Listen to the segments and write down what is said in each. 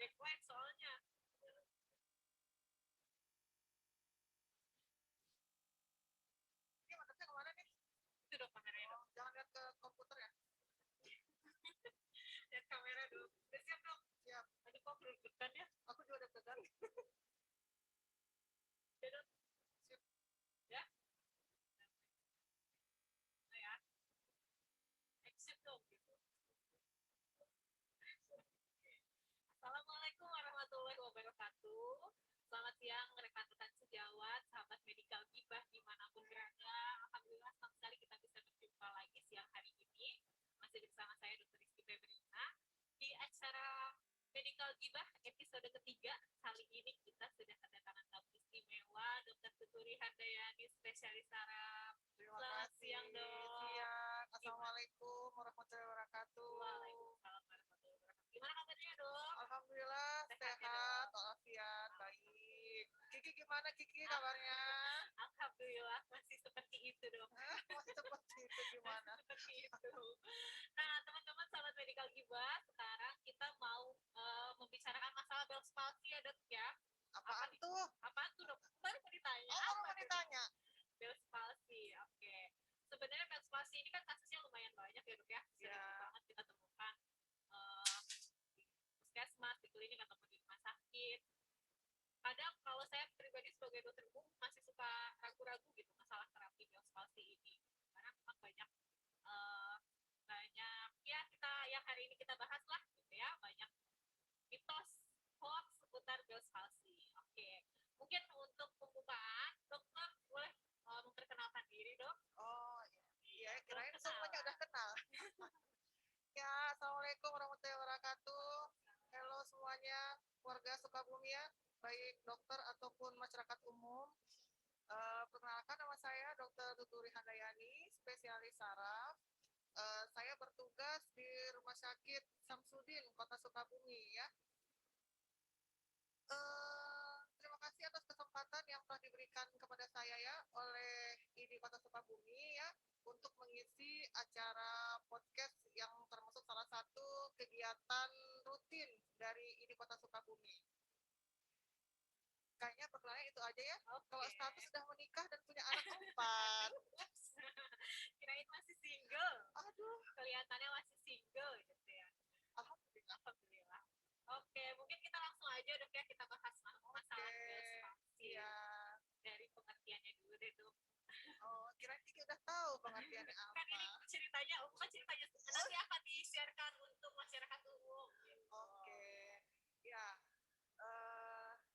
backlight soalnya. Ini mantapnya kemana nih? Itu dong kameranya dong. Jangan lihat ke komputer ya. Lihat kamera dong. Udah siap dong? Siap. Aduh kok deg-degan ya? Aku juga deg-degan. Udah dong. Sip. Ya? Nah ya. Exit dong gitu. Assalamualaikum warahmatullahi wabarakatuh. Selamat siang rekan-rekan sejawat, sahabat medikal gibah dimanapun berada. Alhamdulillah senang sekali kita bisa berjumpa lagi siang hari ini. Masih bersama saya Dr. Rizky Febrina di acara Medikal Gibah episode ketiga. Kali ini kita sudah kedatangan tamu istimewa Dr. Tuturi Handayani, spesialis saraf. Terima Selamat kasih. siang dok. Siang. Assalamualaikum warahmatullahi wabarakatuh. Waalaikumsalam warahmatullahi wabarakatuh. Gimana kabarnya dok? Alhamdulillah Sehat ya, sehat, dok? walafiat, baik. Kiki gimana Kiki kabarnya? Alhamdulillah masih seperti itu dok. Masih seperti itu gimana? Seperti itu. Nah teman-teman sahabat medikal gibah, sekarang kita mau membicarakan masalah Bell's palsy ya dok ya. Apaan tuh? Apaan tuh dok? Baru mau ditanya. Oh, baru mau ditanya. Bell's palsy, oke. Sebenarnya Bell's palsy ini kan kasusnya lumayan banyak ya dok ya. Sering banget kita temukan di puskesmas, di klinik ataupun di rumah sakit. Kadang kalau saya pribadi sebagai dokter umum masih suka ragu-ragu gitu masalah terapi Bell's palsy ini, karena memang banyak ya kita yang hari ini kita bahas lah gitu ya, banyak mitos hoax seputar Bell's palsy. Oke, mungkin untuk pembukaan dokter boleh memperkenalkan diri dok. Oh iya, kirain semuanya udah kenal. Ya, assalamualaikum warahmatullahi wabarakatuh. Halo semuanya, warga Sukabumi ya, baik dokter ataupun masyarakat umum. Perkenalkan nama saya Dr. Tuturi Handayani, spesialis saraf. Saya bertugas di Rumah Sakit Samsudin, Kota Sukabumi ya. Terima kasih atas kesempatan yang telah diberikan kepada saya ya oleh ID Kota Sukabumi ya untuk mengisi acara podcast yang termasuk salah satu kegiatan rutin dari ID Kota Sukabumi. Kayaknya perkenalannya itu aja ya. Okay. Kalau status sudah menikah dan punya anak 4. Kirain masih single. Aduh, kelihatannya masih single gitu ya. Alhamdulillah. Alhamdulillah. Oke, mungkin kita langsung aja dok ya, kita bahas masalah Bell's palsy. Ya. Dari pengertiannya dulu deh dok. Oh, kirain Kiki udah tahu pengertiannya apa. Kan ini ceritanya, bukan ceritanya nanti akan disiarkan untuk masyarakat umum. Gitu. Oke, ya.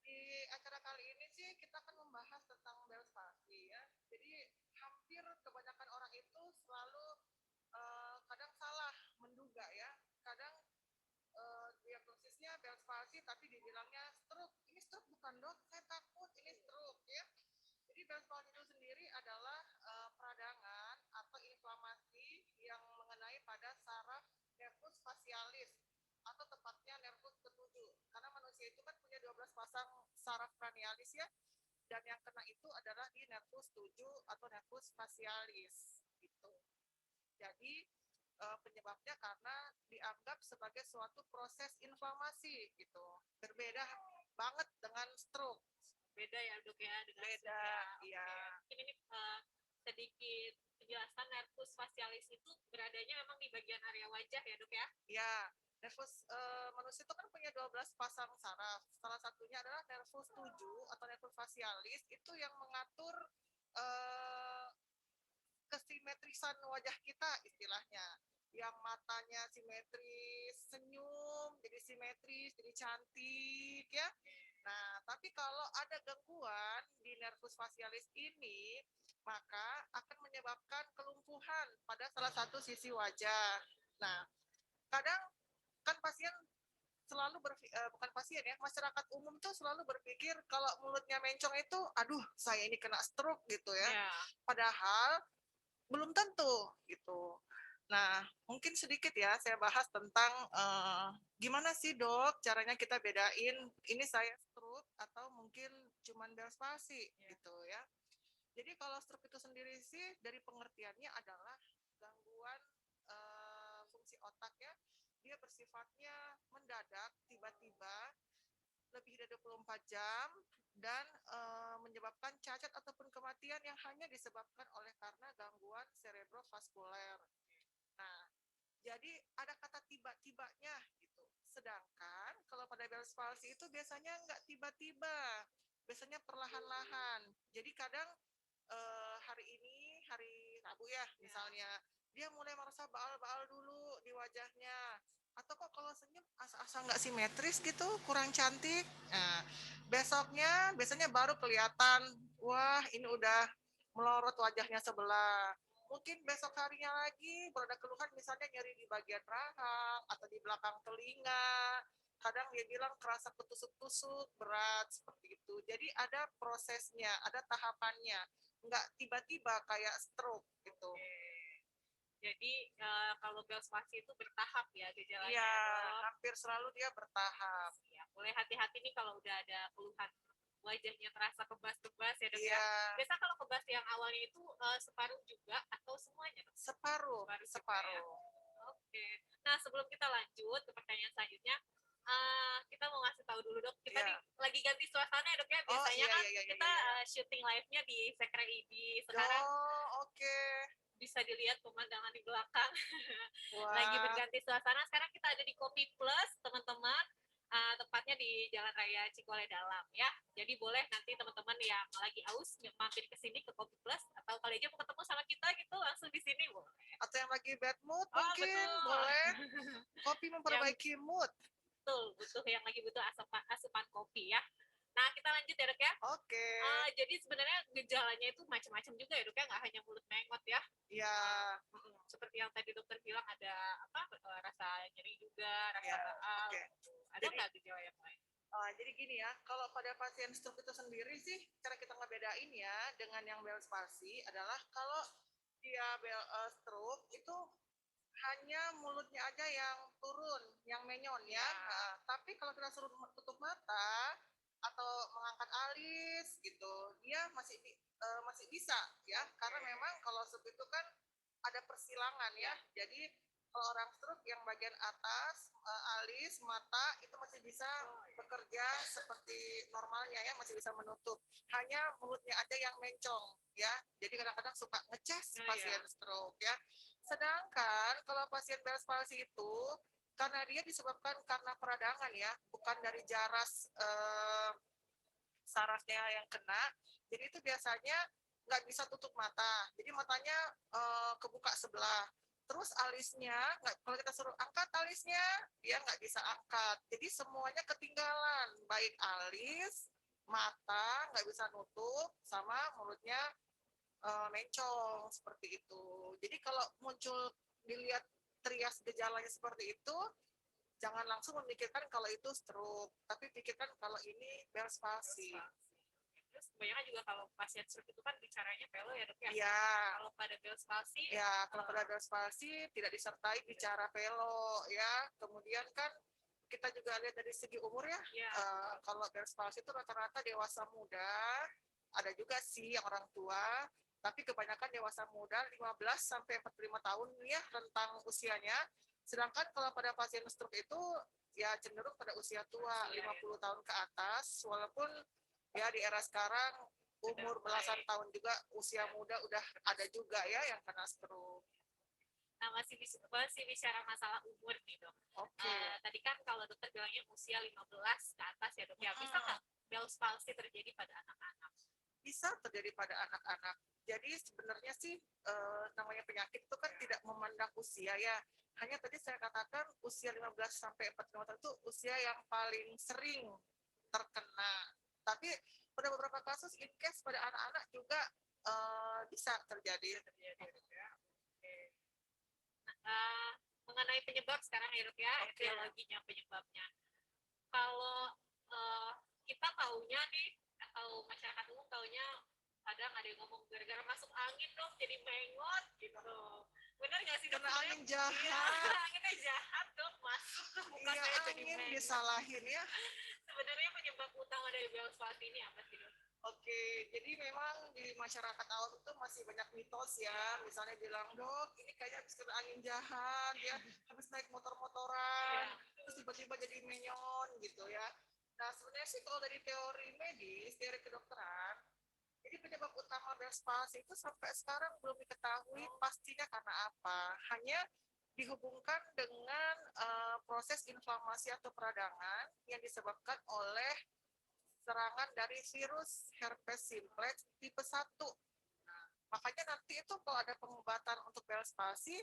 Di acara kali ini sih kita akan membahas tentang Bell's palsy ya. Jadi hampir kebanyakan orang itu selalu kadang salah menduga ya. Kadang diagnosisnya Bell's palsy tapi dibilangnya stroke. Ini stroke bukan dok, saya takut ini stroke ya. Jadi Bell's palsy itu sendiri adalah peradangan atau inflamasi yang mengenai pada saraf nervus facialis atau tepatnya nervus ketujuh. Karena manusia itu kan punya 12 pasang saraf cranialis ya. Dan yang kena itu adalah di nervus 7 atau nervus facialis gitu. Jadi penyebabnya karena dianggap sebagai suatu proses inflamasi gitu. Berbeda banget dengan stroke. Beda ya dok ya dengan beda iya. Mungkin ini sedikit penjelasan nervus facialis itu beradanya memang di bagian area wajah ya dok ya. Iya, nervus manusia itu kan punya 12 pasang saraf. Salah satunya adalah nervus 7 atau nervus facialis itu yang mengatur kesimetrisan wajah kita istilahnya. Yang matanya simetris, senyum jadi simetris, jadi cantik ya. Nah, tapi kalau ada gangguan di nervus facialis ini, maka akan menyebabkan kelumpuhan pada salah satu sisi wajah. Nah, kadang kan pasien selalu bukan pasien ya, masyarakat umum tuh selalu berpikir kalau mulutnya mencong itu, aduh saya ini kena stroke gitu ya. Padahal belum tentu gitu. Nah, mungkin sedikit ya saya bahas tentang gimana sih dok caranya kita bedain ini saya stroke atau mungkin cuman Bell's palsy gitu ya. Jadi kalau stroke itu sendiri sih dari pengertiannya adalah gangguan fungsi otak ya. Dia bersifatnya mendadak, tiba-tiba lebih dari 24 jam dan menyebabkan cacat ataupun kematian yang hanya disebabkan oleh karena gangguan cerebrovaskuler. Nah, jadi ada kata tiba-tibanya gitu. Sedangkan kalau pada Bell's palsy itu biasanya nggak tiba-tiba, biasanya perlahan-lahan. Jadi kadang hari ini, hari Rabu ya misalnya, dia mulai merasa baal-baal dulu di wajahnya. Atau kok kalau senyum asa-asa nggak simetris gitu, kurang cantik. Nah, besoknya biasanya baru kelihatan, wah ini udah melorot wajahnya sebelah. Mungkin besok harinya lagi baru ada keluhan misalnya nyeri di bagian rahang atau di belakang telinga. Kadang dia bilang kerasa ketusuk-tusuk, berat, seperti itu. Jadi ada prosesnya, ada tahapannya. Nggak tiba-tiba kayak stroke gitu. Jadi kalau Bell's palsy itu bertahap ya gejalanya. Iya, Dok. hampir selalu dia bertahap. Ya, boleh hati-hati nih kalau udah ada keluhan wajahnya terasa kebas-kebas ya Dok ya. Iya, Biasa kalau kebas yang awalnya itu separuh juga atau semuanya Dok? separuh, Separuh juga ya. separuh. Oke. Nah, sebelum kita lanjut ke pertanyaan selanjutnya, kita mau ngasih tahu dulu Dok, kita Iya. nih lagi ganti suasana ya Dok ya. Oh, Biasanya iya, kan iya, iya, kita iya. syuting live-nya di Sekre ID. Sekarang Oh, oke. bisa dilihat pemandangan di belakang. Lagi Wah, berganti suasana. Sekarang kita ada di Kopi Plus, teman-teman. Tepatnya di Jalan Raya Cikole Dalam ya. Jadi boleh nanti teman-teman yang lagi aus mampir ke sini ke Kopi Plus atau kali aja mau ketemu sama kita gitu langsung di sini boleh. atau yang lagi bad mood Oh, mungkin betul. boleh. Kopi memperbaiki mood. Betul, butuh yang lagi butuh asupan kopi ya. Nah, kita lanjut ya dok ya. Oke. Jadi sebenarnya gejalanya itu macam-macam juga ya dok ya, nggak hanya mulut mengot ya. Iya. Seperti yang tadi dokter bilang ada rasa nyeri juga, rasa Ya, baal. oke. Ada Jadi- nggak gejala yang lain? Jadi gini ya, kalau pada pasien stroke itu sendiri sih, cara kita ngebedain ya dengan yang Bell's palsy adalah kalau dia stroke itu hanya mulutnya aja yang turun, yang menyon ya. Nah, tapi kalau kita suruh tutup mata atau mengangkat alis gitu, dia masih bisa ya, karena memang kalau stroke itu kan ada persilangan ya. Jadi kalau orang stroke yang bagian atas, alis, mata itu masih bisa bekerja seperti normalnya ya, masih bisa menutup. Hanya mulutnya aja yang mencong ya. Jadi kadang-kadang suka ngecas pasien stroke ya. Sedangkan kalau pasien Bell's palsy itu karena dia disebabkan karena peradangan ya, bukan dari jaras sarafnya yang kena. Jadi itu biasanya nggak bisa tutup mata. Jadi matanya kebuka sebelah. Terus alisnya, kalau kita suruh angkat alisnya, dia nggak bisa angkat. Jadi semuanya ketinggalan, baik alis, mata nggak bisa nutup, sama mulutnya mencong seperti itu. Jadi kalau muncul dilihat trias gejalanya seperti itu, jangan langsung memikirkan kalau itu stroke, tapi pikirkan kalau ini Bell's palsy. Terus kebanyakan juga kalau pasien stroke itu kan bicaranya pelo ya dok ya. Iya. Kalau pada Bell's palsy, Ya, kalau pada Bell's palsy tidak disertai bicara pelo ya. Kemudian kan kita juga lihat dari segi umur ya. Kalau Bell's palsy itu rata-rata dewasa muda, ada juga sih yang orang tua, tapi kebanyakan dewasa muda 15 sampai 45 tahun ya rentang usianya. Sedangkan kalau pada pasien stroke itu ya cenderung pada usia tua, 50 tahun ke atas, walaupun ya di era sekarang umur belasan tahun juga usia muda udah ada juga ya yang kena stroke. Nah, masih bicara masalah umur nih dok. Oke. Tadi kan kalau dokter bilangnya usia 15 ke atas ya dok ya. Bisa nggak Bell's palsy terjadi pada anak-anak? Bisa terjadi pada anak-anak. Jadi sebenarnya sih namanya penyakit itu kan tidak memandang usia ya. Hanya tadi saya katakan usia 15 sampai 45 tahun itu usia yang paling sering terkena. Tapi pada beberapa kasus in case pada anak-anak juga bisa terjadi. Mengenai penyebab sekarang ya dok ya, etiologinya penyebabnya. Kalau kita taunya nih, atau masyarakat umum taunya kadang ada yang ngomong gara-gara masuk angin dong jadi mengot gitu. Benar nggak sih dok? Kena angin jahat. Iya, anginnya jahat dok, masuk ke muka Iya, saya jadi angin mengot. disalahin ya. Sebenarnya penyebab utama dari Bell's palsy ini apa sih dok? Oke, jadi memang di masyarakat awam itu masih banyak mitos ya. Misalnya bilang, dok, ini kayaknya habis kena angin jahat ya, habis naik motor-motoran, terus tiba-tiba jadi menyon gitu ya. Nah, sebenarnya sih kalau dari teori medis, teori kedokteran, jadi penyebab utama Bell's palsy itu sampai sekarang belum diketahui pastinya karena apa. Hanya dihubungkan dengan proses inflamasi atau peradangan yang disebabkan oleh serangan dari virus herpes simplex tipe 1. Makanya nanti itu kalau ada pengobatan untuk Bell's palsy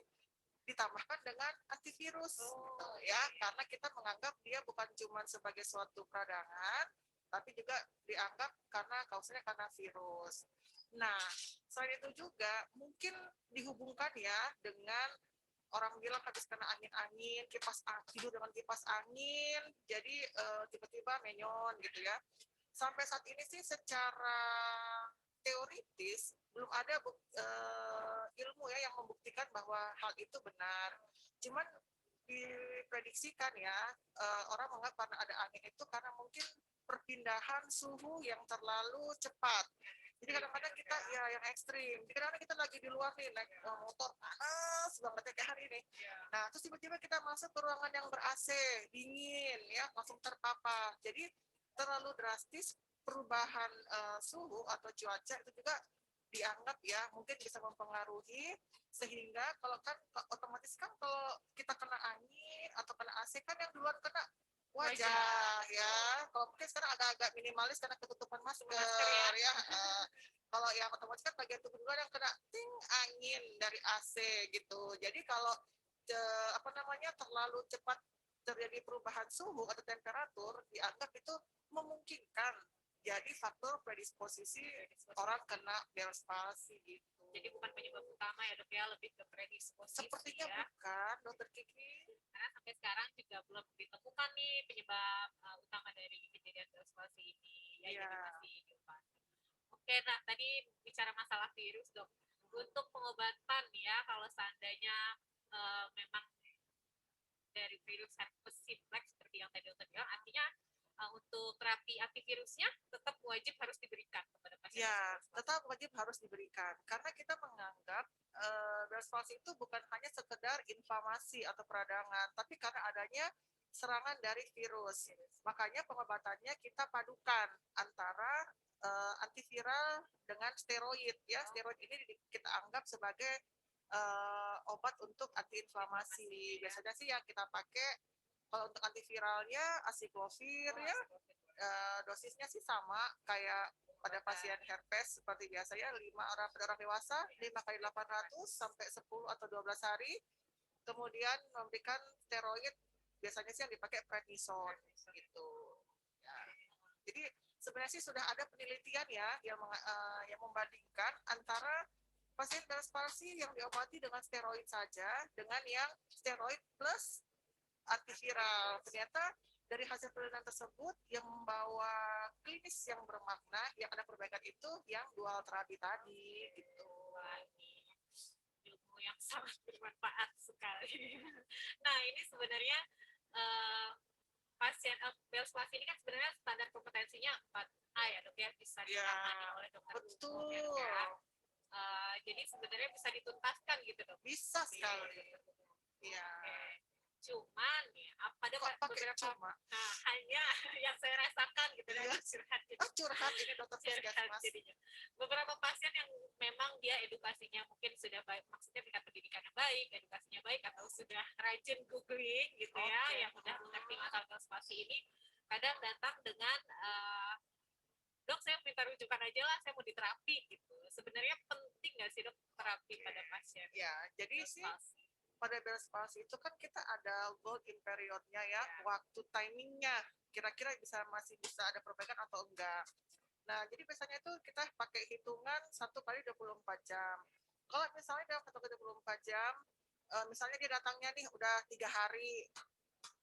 ditambahkan dengan antivirus gitu ya, karena kita menganggap dia bukan cuma sebagai suatu peradangan tapi juga dianggap karena kausnya karena virus. Nah, selain itu juga mungkin dihubungkan ya dengan orang bilang habis kena angin-angin, tidur dengan kipas angin, jadi tiba-tiba menyon gitu ya. Sampai saat ini sih secara teoritis belum ada ilmu ya yang membuktikan bahwa hal itu benar. Cuman diprediksikan ya, orang menganggap karena ada angin itu karena mungkin perpindahan suhu yang terlalu cepat. Jadi kadang-kadang kita ya yang ekstrim. Jadi kadang-kadang kita lagi di luar nih naik motor panas banget ya kayak hari ini. Nah, terus tiba-tiba kita masuk ke ruangan yang ber-AC, dingin ya, langsung terpapar. Jadi terlalu drastis perubahan suhu atau cuaca itu juga dianggap ya mungkin bisa mempengaruhi, sehingga kalau kan otomatis kan kalau kita kena angin atau kena AC kan yang duluan kena wajah ya. Kalau mungkin sekarang agak-agak minimalis karena ketutupan masker ya. Kalau yang otomatis kan bagian tubuh duluan yang kena ting angin dari AC gitu. Jadi kalau apa namanya terlalu cepat terjadi perubahan suhu atau temperatur dianggap itu memungkinkan jadi faktor predisposisi orang kena Bell's palsy gitu. Jadi bukan penyebab utama ya dok ya, lebih ke predisposisi Sepertinya ya. bukan, dokter Kiki. Karena sampai sekarang juga belum ditemukan nih penyebab utama dari kejadian Bell's palsy ini ya, Iya. jadi masih diobati. Oke, nah tadi bicara masalah virus dok. Untuk pengobatan ya, kalau seandainya memang dari virus herpes simplex seperti yang tadi dokter bilang, artinya untuk terapi antivirusnya tetap wajib harus diberikan kepada pasien. Ya, tetap wajib harus diberikan karena kita menganggap Bell's palsy itu bukan hanya sekedar inflamasi atau peradangan, tapi karena adanya serangan dari virus. Makanya pengobatannya kita padukan antara antiviral dengan steroid ya. Steroid ini kita anggap sebagai obat untuk antiinflamasi. Biasanya sih yang kita pakai kalau untuk antiviralnya acyclovir ya. Dosisnya sih sama kayak pada pasien herpes seperti biasa ya, 5 orang pada orang dewasa 5 kali 800 sampai 10 atau 12 hari. Kemudian memberikan steroid biasanya sih yang dipakai prednison gitu. Ya. Jadi sebenarnya sih sudah ada penelitian ya yang membandingkan antara pasien Bell's palsy yang diobati dengan steroid saja dengan yang steroid plus antiviral. Ternyata dari hasil penelitian tersebut yang membawa klinis yang bermakna, yang ada perbaikan itu yang dual terapi tadi gitu. Wah, ini ilmu yang sangat bermanfaat sekali. Nah, ini sebenarnya pasien Bell's palsy ini kan sebenarnya standar kompetensinya 4A ya dok ya, bisa ditangani oleh dokter umum ya. Jadi sebenarnya bisa dituntaskan gitu dok. Bisa sekali. Iya. Cuman ya, pada beberapa hanya yang saya rasakan gitu ya, curhat gitu. Curhat ini dokter puskesmas. Beberapa pasien yang memang dia edukasinya mungkin sudah baik, maksudnya tingkat pendidikan yang baik, edukasinya baik, atau sudah rajin googling gitu ya, yang udah mengerti masalah Bell's palsy ini, kadang datang dengan dok saya minta rujukan aja lah, saya mau diterapi gitu. Sebenarnya penting nggak sih dok terapi pada pasien? Ya, jadi sih pada Bell's palsy itu kan kita ada golden periodnya ya, waktu timingnya kira-kira masih bisa ada perbaikan atau enggak. Nah, jadi biasanya itu kita pakai hitungan 1 kali 24 jam. Kalau misalnya dalam 1 kali 24 jam, misalnya dia datangnya nih udah 3 hari,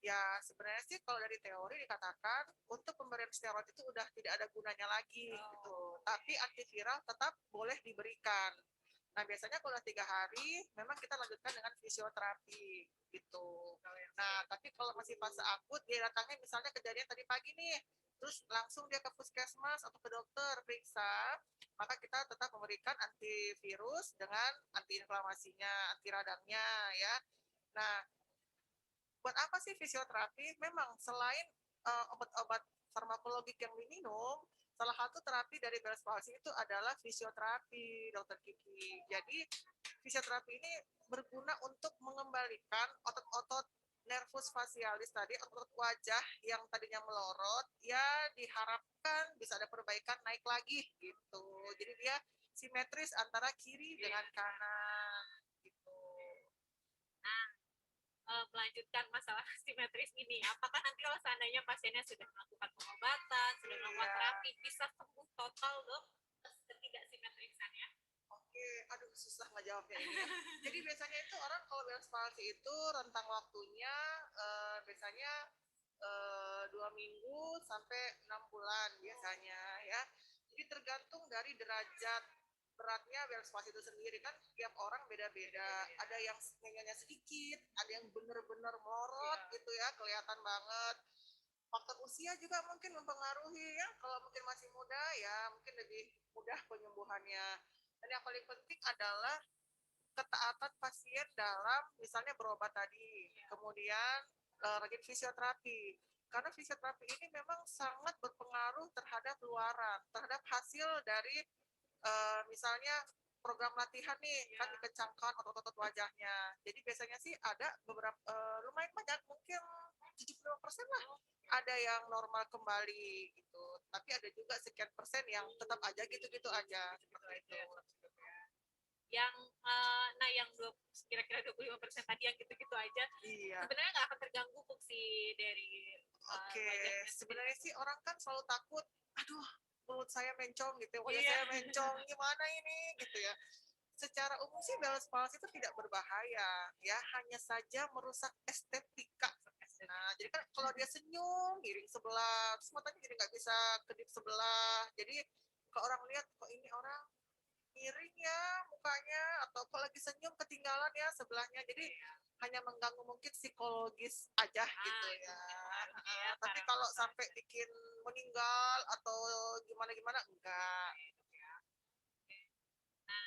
ya sebenarnya sih kalau dari teori dikatakan untuk pemberian steroid itu udah tidak ada gunanya lagi gitu. Tapi antiviral tetap boleh diberikan. Nah biasanya kalau 3 hari memang kita lanjutkan dengan fisioterapi gitu. Nah tapi kalau masih fase akut dia datangnya misalnya kejadian tadi pagi nih, terus langsung dia ke puskesmas atau ke dokter periksa, maka kita tetap memberikan antivirus dengan antiinflamasinya, anti radangnya ya. Nah buat apa sih fisioterapi? Memang selain obat-obat farmakologik yang diminum, salah satu terapi dari Bell's palsy itu adalah fisioterapi, Dokter Kiki. Jadi fisioterapi ini berguna untuk mengembalikan otot-otot nervus facialis tadi, otot wajah yang tadinya melorot, ya diharapkan bisa ada perbaikan naik lagi gitu. Jadi dia simetris antara kiri dengan kanan gitu. Nah, melanjutkan masalah simetris ini, apakah nanti kalau seandainya pasiennya sudah melakukan pengobatan, sudah melakukan Iya. terapi, bisa sembuh total dok ketidaksimetrisannya? Oke, aduh susah ngejawabnya ini ya. Jadi biasanya itu orang kalau Bell's palsy itu rentang waktunya biasanya 2 minggu sampai 6 bulan biasanya ya. Jadi tergantung dari derajat beratnya Bell's palsy itu sendiri kan tiap orang beda-beda. Ada yang nyanyinya sedikit, ada yang bener-bener melorot gitu ya, kelihatan banget. Faktor usia juga mungkin mempengaruhi ya. Kalau mungkin masih muda ya mungkin lebih mudah penyembuhannya. Dan yang paling penting adalah ketaatan pasien dalam misalnya berobat tadi, kemudian rajin fisioterapi. Karena fisioterapi ini memang sangat berpengaruh terhadap luaran, terhadap hasil dari misalnya program latihan nih kan dikencangkan otot-otot wajahnya. Jadi biasanya sih ada beberapa lumayan banyak, mungkin 75% lah ada yang normal kembali gitu. Tapi ada juga sekian persen yang tetap aja gitu-gitu aja seperti itu. Yang yang kira-kira 25% tadi yang gitu-gitu aja, Iya. sebenarnya nggak akan terganggu fungsi dari Oke, wajahnya sebenarnya sih orang kan selalu takut, aduh mulut saya mencong gitu, wajah Iya. saya mencong, gimana ini gitu ya. Secara umum sih Bell's palsy itu tidak berbahaya, ya hanya saja merusak estetika. Nah, jadi kan kalau dia senyum miring sebelah, terus matanya jadi nggak bisa kedip sebelah. Jadi kalau orang lihat kok ini orang miring ya mukanya, atau kok lagi senyum ketinggalan ya sebelahnya. Jadi hanya mengganggu mungkin psikologis aja gitu ya. Tapi kalau sampai bikin meninggal atau gimana-gimana enggak. Nah,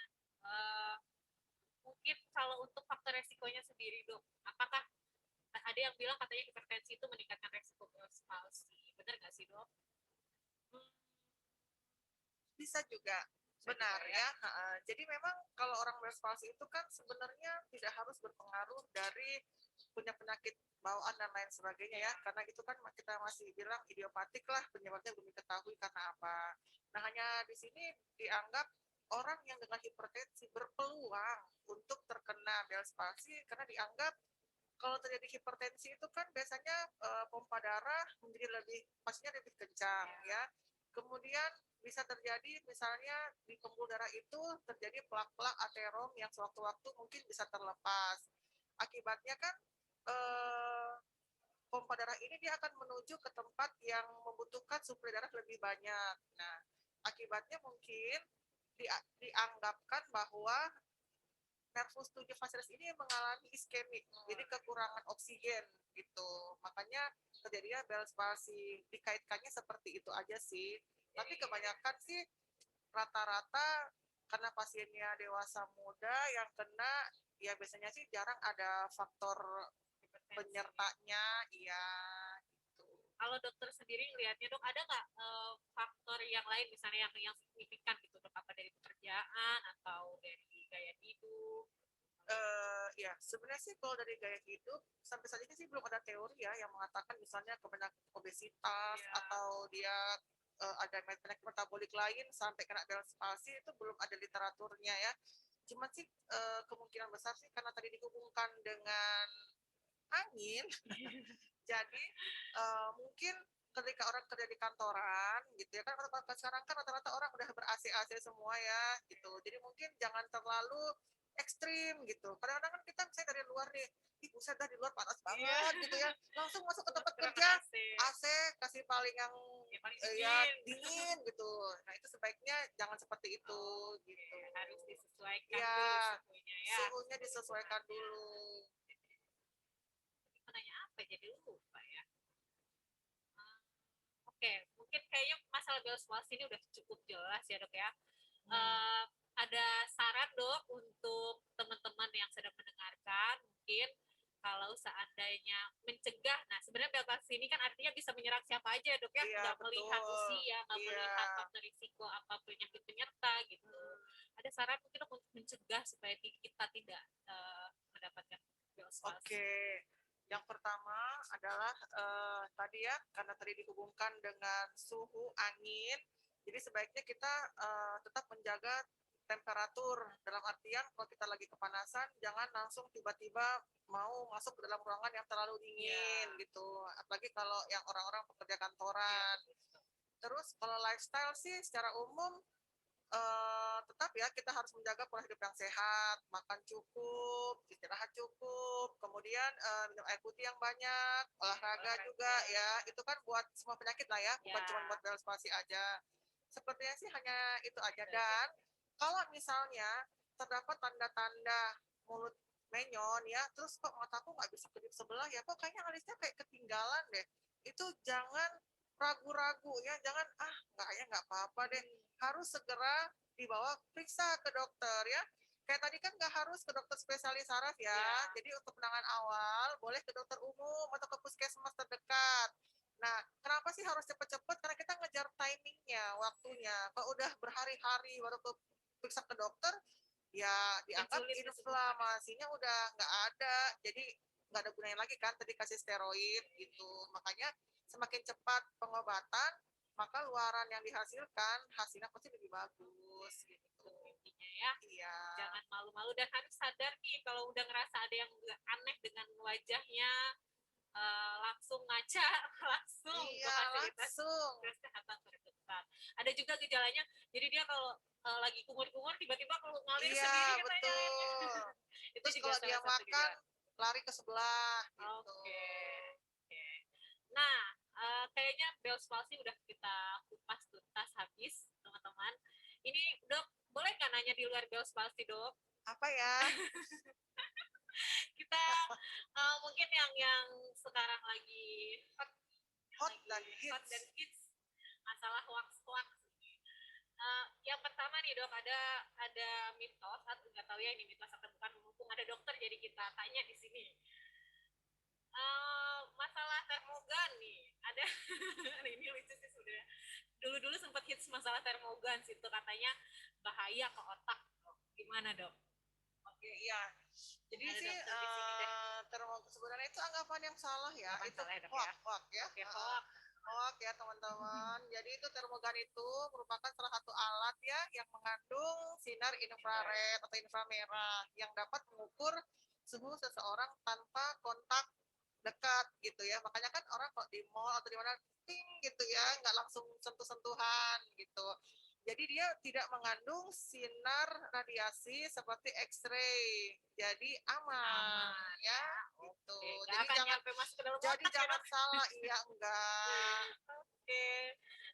mungkin kalau untuk faktor resikonya sendiri dok, apakah ada yang bilang katanya hipertensi itu meningkatkan resiko Bell's palsy, benar nggak sih dok? Bisa juga, benar ya. Jadi memang kalau orang Bell's palsy itu kan sebenarnya tidak harus berpengaruh dari punya penyakit bawaan dan lain sebagainya ya, karena itu kan kita masih bilang idiopatik lah, penyebabnya belum diketahui karena apa. Nah hanya di sini dianggap orang yang dengan hipertensi berpeluang untuk terkena Bell's palsy karena dianggap kalau terjadi hipertensi itu kan biasanya pompa darah menjadi pastinya lebih kencang ya. Kemudian bisa terjadi misalnya di pembuluh darah itu terjadi plak-plak aterom yang sewaktu-waktu mungkin bisa terlepas. Akibatnya kan pompa darah ini dia akan menuju ke tempat yang membutuhkan suplai darah lebih banyak. Nah, akibatnya mungkin dianggapkan bahwa nervus 7 facialis ini mengalami iskemik, jadi kekurangan oksigen gitu. Makanya terjadinya Bell's palsy. Dikaitkannya seperti itu aja sih. Tapi kebanyakan sih rata-rata karena pasiennya dewasa muda yang kena, ya biasanya sih jarang ada faktor penyertanya, iya gitu. Kalau dokter sendiri lihatnya dok, ada nggak faktor yang lain misalnya yang signifikan gitu dok, apa dari pekerjaan atau dari gaya hidup? Ya sebenarnya sih kalau dari gaya hidup sampai saat ini sih belum ada teori ya yang mengatakan misalnya kebanyakan obesitas atau dia ada penyakit metabolik lain sampai kena Bell's palsy, itu belum ada literaturnya ya. Cuman sih kemungkinan besar sih karena tadi dihubungkan dengan angin, jadi mungkin ketika orang kerja di kantoran gitu ya kan, sekarang kan rata-rata orang udah ber AC AC semua ya gitu, jadi mungkin jangan terlalu ekstrim gitu. Kadang-kadang kan kita misalnya dari luar nih, ih buset dah di luar panas banget gitu ya, langsung masuk ke tempat kerja AC kasih paling yang ya dingin gitu. Nah itu sebaiknya jangan seperti itu gitu. Harus disesuaikan ya, dulu suhunya ya. suhunya disesuaikan dulu. Nanya apa jadi lupa ya. Oke, mungkin kayaknya masalah Bell's palsy ini udah cukup jelas ya dok ya. Ada saran dok untuk teman-teman yang sedang mendengarkan, mungkin kalau seandainya mencegah, nah sebenarnya bel palsi ini kan artinya bisa menyerang siapa aja dok ya, Iya, nggak melihat betul. usia, nggak Iya. melihat faktor risiko apa penyakit penyerta gitu. Ada saran mungkin untuk mencegah supaya kita tidak mendapatkan Bell's palsy? Oke, yang pertama adalah tadi ya, karena tadi dihubungkan dengan suhu angin, jadi sebaiknya kita tetap menjaga temperatur. Dalam artian kalau kita lagi kepanasan, jangan langsung tiba-tiba mau masuk ke dalam ruangan yang terlalu dingin gitu. Apalagi kalau yang orang-orang pekerja kantoran. Terus kalau lifestyle sih secara umum tetap ya kita harus menjaga pola hidup yang sehat, makan cukup, istirahat cukup, kemudian minum air putih yang banyak, olahraga juga ya, itu kan buat semua penyakit lah ya, bukan cuma buat Bell's palsy aja. Sepertinya sih hanya itu aja. Dan kalau misalnya terdapat tanda-tanda mulut menyon ya, terus kok mataku nggak bisa kedip sebelah ya, kok kayaknya alisnya kayak ketinggalan deh, itu jangan ragu-ragu ya, jangan nggak apa-apa deh, harus segera dibawa periksa ke dokter ya. Kayak tadi kan nggak harus ke dokter spesialis saraf ya. Jadi untuk penanganan awal boleh ke dokter umum atau ke puskesmas terdekat. Nah, kenapa sih harus cepet-cepet? Karena kita ngejar timingnya, waktunya. Kalau udah berhari-hari baru ke periksa ke dokter, ya dianggap inflamasinya udah nggak ada. Jadi nggak ada gunanya lagi kan tadi kasih steroid gitu. Makanya semakin cepat pengobatan, maka luaran yang dihasilkan hasilnya pasti lebih bagus gitu intinya ya. Iya. Jangan malu-malu dan harus sadar nih kalau udah ngerasa ada yang aneh dengan wajahnya, langsung ngaca, langsung ke fasilitas kesehatan terdekat. Ada juga gejalanya, jadi dia kalau lagi kumur-kumur tiba-tiba kalau ngalir sendiri katanya airnya. Itu Terus juga kalau dia salah satu makan gejala. lari ke sebelah gitu. Oke. Nah, kayaknya Bell's palsy udah kita kupas tuntas habis, teman-teman. Ini dok, boleh nggak nanya di luar Bell's palsy dok? Apa ya? Kita mungkin yang sekarang lagi hot dan hits masalah hoax. Yang pertama nih dok, ada mitos, atau nggak tahu ya ini mitos atau bukan, mumpung ada dokter jadi kita tanya di sini. Masalah termogan nih, ada ini lucu sih, sudah dulu sempat hits masalah termogan situ, katanya bahaya ke otak. Gimana dok? Oke, iya. Jadi sih sebenarnya itu anggapan yang salah ya. Itu hoax ya. Hoax ya teman-teman. Jadi itu termogan itu merupakan salah satu alat ya yang mengandung sinar infrared atau inframerah yang dapat mengukur suhu seseorang tanpa kontak dekat gitu ya. Makanya kan orang kalau di mall atau di mana ting gitu ya, nggak langsung sentuh-sentuhan gitu. Jadi dia tidak mengandung sinar radiasi seperti X-ray. Jadi aman ya gitu. Jadi jangan salah, iya enggak. Oke.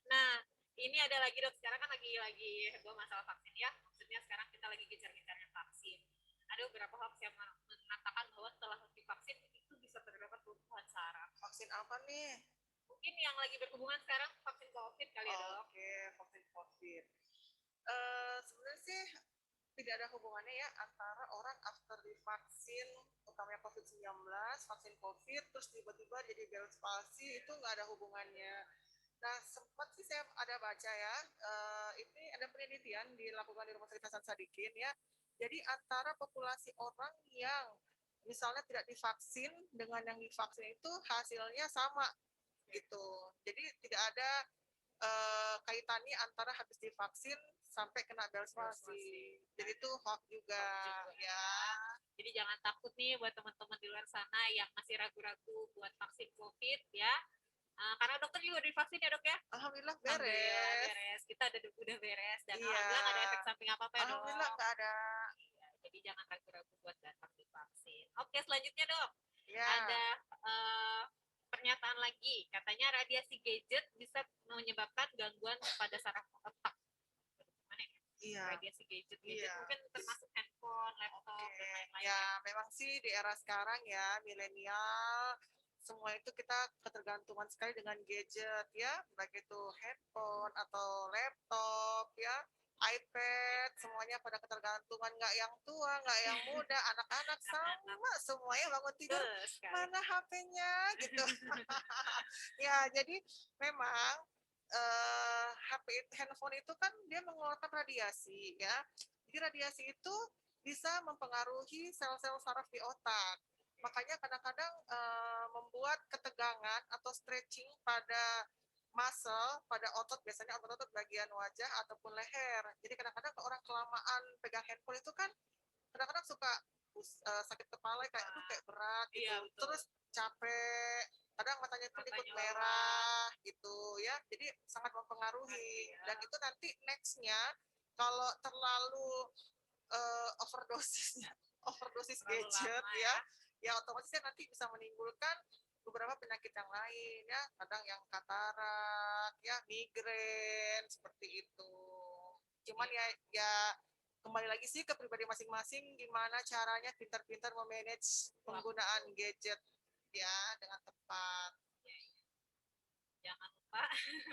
Nah, ini ada lagi dok, sekarang kan lagi heboh masalah vaksin ya. Maksudnya sekarang kita lagi gencar-gencarnya vaksin. Ada beberapa hoax yang mengatakan bahwa setelah divaksin itu bisa terdapat kelumpuhan saraf. Vaksin apa nih? Mungkin yang lagi berhubungan sekarang vaksin COVID kali ya dok. Oke, vaksin COVID. Sebenarnya sih tidak ada hubungannya ya antara orang after divaksin, utamanya COVID-19, vaksin COVID, terus tiba-tiba jadi Bell's palsy, itu nggak ada hubungannya. Nah, sempat sih saya ada baca ya, ini ada penelitian dilakukan di Rumah Sakit Hasan Sadikin ya. Jadi antara populasi orang yang misalnya tidak divaksin dengan yang divaksin itu hasilnya sama gitu. Jadi tidak ada kaitannya antara habis divaksin sampai kena Bell's palsy. Jadi itu hoax juga ya. Jadi jangan takut nih buat teman-teman di luar sana yang masih ragu-ragu buat vaksin COVID ya. Karena dokter juga divaksin ya dok ya. Alhamdulillah beres. Kita udah beres dan alhamdulillah nggak ada efek samping apa-apa ya dok. Alhamdulillah nggak ada. Jadi jangan ragu-ragu buat datang divaksin. Oke, selanjutnya dok. Ada pernyataan lagi, katanya radiasi gadget bisa menyebabkan gangguan pada saraf otak. Radiasi gadget mungkin termasuk handphone, laptop, dan lain-lain. Ya, memang sih di era sekarang ya, milenial, semua itu kita ketergantungan sekali dengan gadget ya, baik itu handphone atau laptop ya. iPad, semuanya pada ketergantungan, nggak yang tua, nggak yang muda, anak-anak sama semuanya bangun tidur, Betul sekali. mana HP-nya gitu. Ya, jadi memang HP, handphone itu kan dia mengeluarkan radiasi ya. Jadi radiasi itu bisa mempengaruhi sel-sel saraf di otak. Makanya kadang-kadang membuat ketegangan atau stretching pada muscle, pada otot, biasanya otot-otot bagian wajah ataupun leher. Jadi kadang-kadang kalau orang kelamaan pegang handphone itu kan kadang-kadang suka sakit kepala, kayak itu kayak berat gitu. Iya, betul. Terus capek, kadang matanya itu ikut Matanya merah gitu ya. Jadi sangat mempengaruhi. Dan itu nanti nextnya kalau terlalu overdosis overdosis Terlalu gadget lama ya, ya otomatisnya nanti bisa menimbulkan beberapa penyakit yang lain ya, kadang yang katarak ya, migrain seperti itu. Cuman ya kembali lagi sih ke pribadi masing-masing, gimana caranya pintar-pintar memanage penggunaan gadget ya dengan tepat. Jangan lupa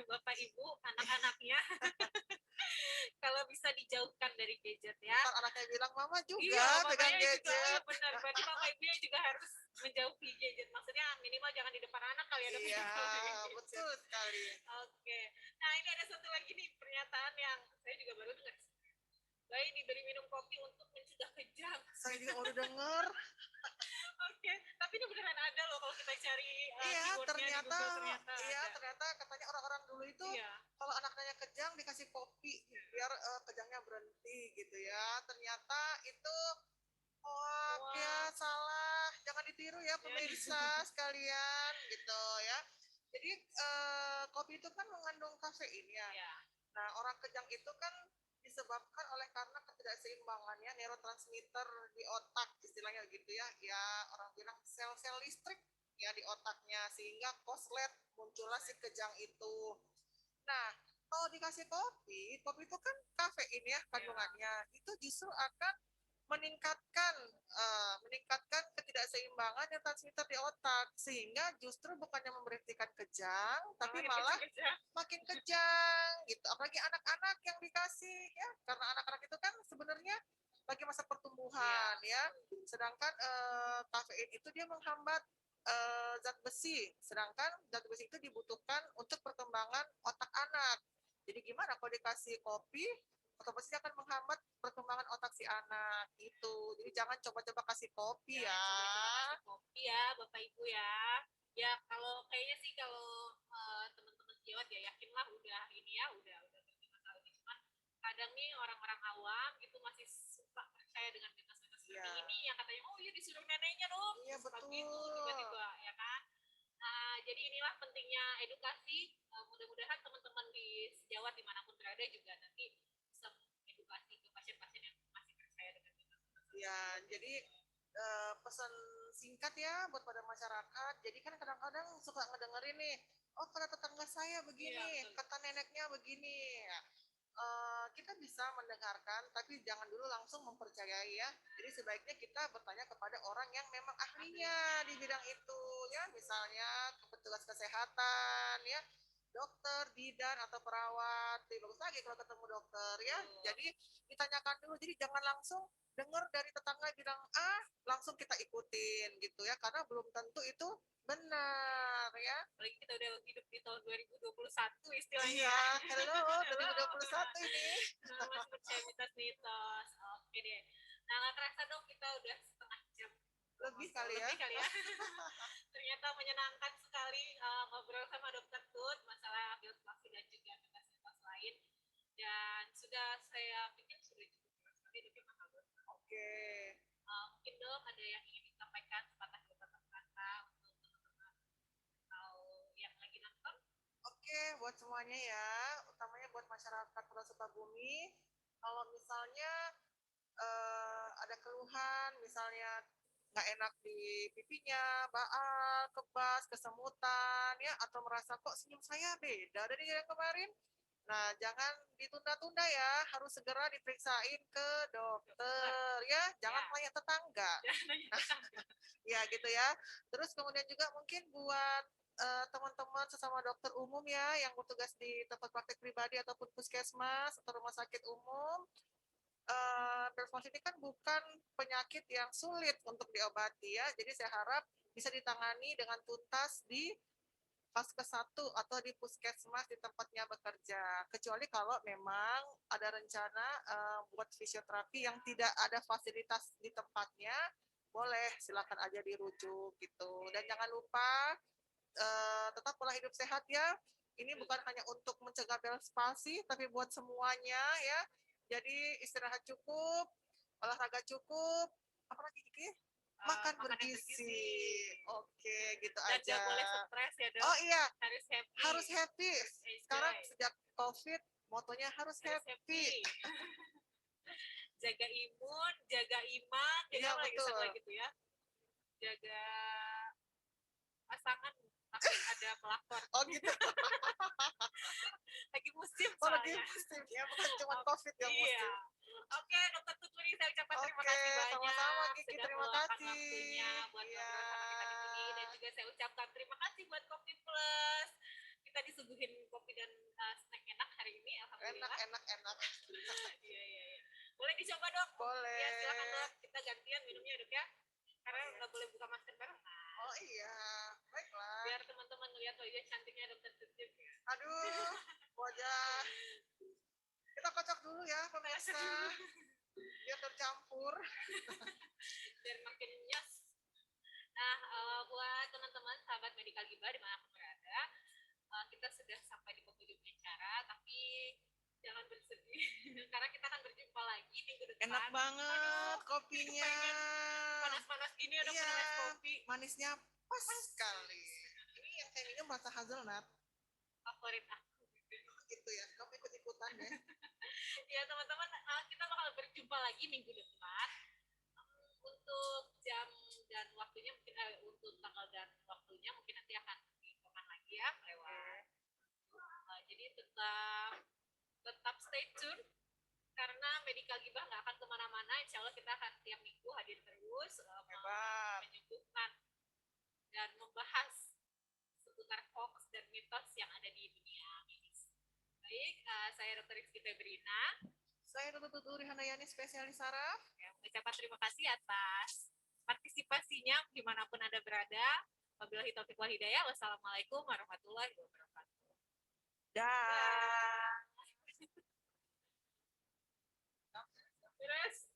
Bapak Ibu, anak-anaknya kalau bisa dijauhkan dari gadget ya. Ntar anaknya bilang mama juga Iya, pegang mamanya juga, iya gadget. benar. Berarti Bapak Ibunya juga harus menjauhi gadget. Maksudnya minimal jangan di depan anak kali ya. tapi Iya, kalau main gadget. betul sekali. Oke. Nah, ini ada satu lagi nih pernyataan yang saya juga baru dengar. Baik diberi minum kopi untuk mencegah kejang. Saya juga baru dengar. Oke, tapi ini beneran ada loh kalau kita cari Iya, keywordnya di ternyata, Google ternyata iya, ada. ternyata katanya orang-orang dulu itu Iya. kalau anaknya kejang dikasih kopi biar kejangnya berhenti gitu ya. Ternyata itu hoax ya, Wah. salah. Jangan ditiru ya pemirsa sekalian gitu ya. Jadi kopi itu kan mengandung kafein ya. Iya. Nah, orang kejang itu kan disebabkan oleh karena ketidakseimbangannya neurotransmitter di otak, istilahnya gitu ya. Ya, orang bilang sel-sel listrik ya di otaknya, sehingga koslet muncullah si kejang itu. Nah, kalau dikasih kopi, kopi itu kan kafein ya kandungannya, itu justru akan meningkatkan ketidakseimbangan neurotransmitter di otak, sehingga justru bukannya memberhentikan kejang, tapi malah makin kejang gitu. Apalagi anak-anak yang dikasih ya, karena anak-anak itu kan sebenarnya lagi masa pertumbuhan ya. Sedangkan kafein itu dia menghambat zat besi, sedangkan zat besi itu dibutuhkan untuk perkembangan otak anak. Jadi gimana kalau dikasih kopi, otomatis akan menghambat perkembangan otak si anak itu. Jadi jangan coba-coba kasih kopi ya. Coba-coba kasih kopi ya, Bapak Ibu ya. Ya kalau kayaknya sih kalau teman-teman sejawat ya yakinlah udah ini ya, udah ngerti masalah ini. Cuman kadang nih orang-orang awam itu masih suka percaya dengan mitos-mitos seperti ini yang katanya oh iya disuruh neneknya dong. Iya betul. Gitu tiba-tiba ya kan. Jadi inilah pentingnya edukasi. Mudah-mudahan teman-teman di sejawat dimanapun berada juga nanti bisa edukasi ke pasien-pasien yang masih percaya dengan mitos-mitos. Ya, jadi pesan singkat ya buat pada masyarakat. Jadi kan kadang-kadang suka ngedengerin nih, oh kata tetangga saya begini, kata neneknya begini. Kita bisa mendengarkan, tapi jangan dulu langsung mempercayai ya. Jadi sebaiknya kita bertanya kepada orang yang memang ahlinya di bidang itu ya, misalnya petugas kesehatan ya, dokter, bidan atau perawat. Lebih bagus lagi kalau ketemu dokter ya. Jadi ditanyakan dulu. Jadi jangan langsung dengar dari tetangga bilang A, langsung kita ikutin gitu ya, karena belum tentu itu benar ya. Apalagi kita udah hidup di tahun 2021 istilahnya. Iya, hello 2021 ini. Masih percaya mitos-mitos. Oke deh. Nah, nggak kerasa dong kita udah setengah jam. Lebih kali ya. Ternyata menyenangkan sekali ngobrol sama Dokter Tut masalah bioskasi dan juga mitos-mitos lain. Dan sudah saya pikir sudah cukup sekali lebih mahal. Oke. Mungkin dok ada yang ingin disampaikan sepatah dua patah kata untuk teman-teman atau yang lagi nonton? Oke, buat semuanya ya, utamanya buat masyarakat Pulau Sukabumi. Kalau misalnya ada keluhan, misalnya nggak enak di pipinya, baal, kebas, kesemutan, ya, atau merasa kok senyum saya beda dari yang kemarin. Nah, jangan ditunda-tunda ya, harus segera diperiksain ke dokter ya, jangan tanya tetangga. Nah, ya gitu ya. Terus kemudian juga mungkin buat teman-teman sesama dokter umum ya yang bertugas di tempat praktek pribadi ataupun puskesmas atau rumah sakit umum, Delfos ini kan bukan penyakit yang sulit untuk diobati ya. Jadi saya harap bisa ditangani dengan tuntas di Vaskes 1 atau di puskesmas di tempatnya bekerja. Kecuali kalau memang ada rencana buat fisioterapi yang tidak ada fasilitas di tempatnya, boleh silakan aja dirujuk gitu. Dan jangan lupa tetap pola hidup sehat ya. Ini bukan hanya untuk mencegah Bell's palsy, tapi buat semuanya ya. Jadi istirahat cukup, olahraga cukup, apa lagi Kiki? Makan Makan yang bergizi. Oke, gitu Dan aja. gak boleh stres ya dok. Oh iya, Harus happy. harus happy. Enjoy. Sekarang sejak COVID, motonya harus Harus happy. Jaga imun, jaga iman, jadi Iya, apa lagi betul. satu lagi tuh ya? Jaga pasangan takut ada pelakor. Oh gitu. Lagi musim Oh lagi soalnya. musim ya, bukan cuma COVID yang Iya. musim. Oke, Dokter Tuturi, saya ucapkan terima Oke, kasih banyak sama-sama Kiki, sudah terima meluangkan kasih. waktunya buat Iya. ngobrol sama kita di sini, dan juga saya ucapkan terima kasih buat Kopi Plus. Kita disuguhin kopi dan snack enak hari ini, alhamdulillah. Enak. Iya. Boleh dicoba dok? Boleh. Ya silakan dok, kita gantian minumnya dok ya. Karena nggak boleh buka masker bareng. Oh iya, baiklah. Biar teman-teman ngeliat wajah cantiknya Dokter Tuturi. Aduh, wajah. Kita kocok dulu ya pemirsa. Biar tercampur. Biar makin nyes. Nah, buat teman-teman sahabat Medikal Gibah dimanapun berada, kita sudah sampai di penghujung acara, tapi jangan bersedih karena kita akan berjumpa lagi minggu depan. Enak banget kopinya. Panas-panas gini ada Iya, penulis kopi. manisnya pas sekali. Ini yang saya minum rasa hazelnut. Favorit aku. Gitu ya, kamu ikut-ikutan ya. Ya teman-teman, kita bakal berjumpa lagi minggu depan. Untuk jam dan waktunya mungkin untuk tanggal dan waktunya mungkin nanti akan diinfokan lagi ya lewat. Jadi tetap stay tune karena Medikal Gibah nggak akan kemana-mana. Insya Allah kita akan tiap minggu hadir terus menyembuhkan dan membahas seputar hoax dan mitos yang ada di dunia medis. Baik, saya Dr. Rizky Febrina. Saya Dr. Tuturi Handayani, spesialis saraf. Ya, mengucapkan terima kasih atas partisipasinya dimanapun Anda berada. Wabillahi taufiq wal hidayah. Wassalamualaikum warahmatullahi wabarakatuh. Dah. Beres.